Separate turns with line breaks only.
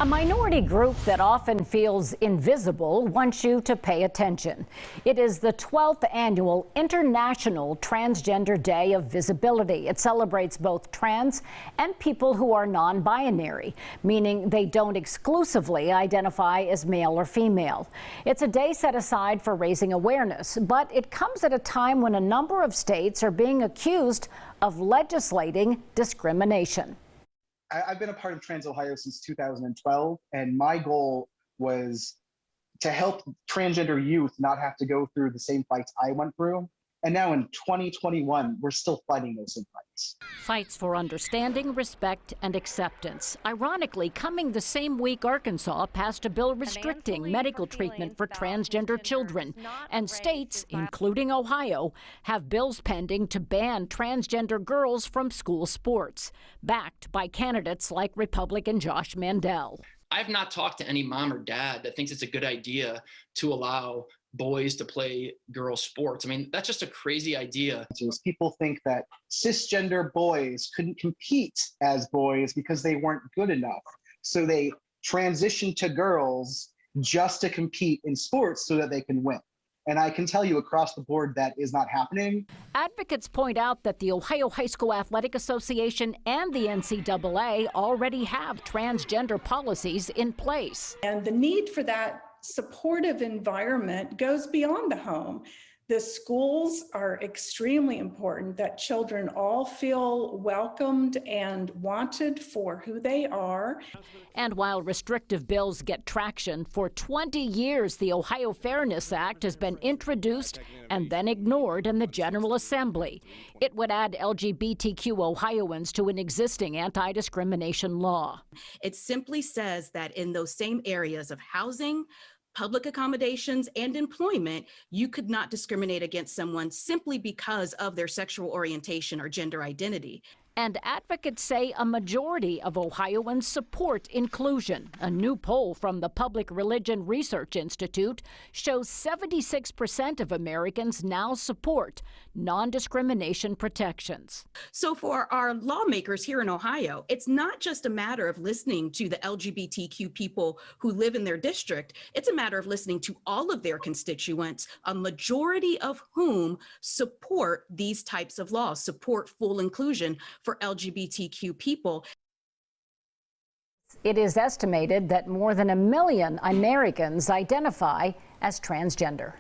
A minority group that often feels invisible wants you to pay attention. It is the 12th annual International Transgender Day of Visibility. It celebrates both trans and people who are non-binary, meaning they don't exclusively identify as male or female. It's a day set aside for raising awareness, but it comes at a time when a number of states are being accused of legislating discrimination.
I've been a part of Trans Ohio since 2012, and my goal was to help transgender youth not have to go through the same fights I went through. And now in 2021, we're still fighting those same fights.
Fights for understanding, respect, and acceptance. Ironically, coming the same week, Arkansas passed a bill restricting medical treatment for transgender children. And states, including Ohio, have bills pending to ban transgender girls from school sports, backed by candidates like Republican Josh Mandel.
I've not talked to any mom or dad that thinks it's a good idea to allow boys to play girls' sports. I mean, that's just a crazy idea.
People think that cisgender boys couldn't compete as boys because they weren't good enough. So they transition to girls just to compete in sports so that they can win. And I can tell you across the board that is not happening.
Advocates point out that the Ohio High School Athletic Association and the NCAA already have transgender policies in place.
And the need for that supportive environment goes beyond the home. The schools are extremely important, that children all feel welcomed and wanted for who they are.
And while restrictive bills get traction, for 20 years the Ohio Fairness Act has been introduced and then ignored in the General Assembly. It would add LGBTQ Ohioans to an existing anti-discrimination law.
It simply says that in those same areas of housing, public accommodations, and employment, you could not discriminate against someone simply because of their sexual orientation or gender identity.
And advocates say a majority of Ohioans support inclusion. A new poll from the Public Religion Research Institute shows 76% of Americans now support non-discrimination protections.
So for our lawmakers here in Ohio, it's not just a matter of listening to the LGBTQ people who live in their district. It's a matter of listening to all of their constituents, a majority of whom support these types of laws, support full inclusion for LGBTQ people.
It is estimated that more than 1 million Americans identify as transgender.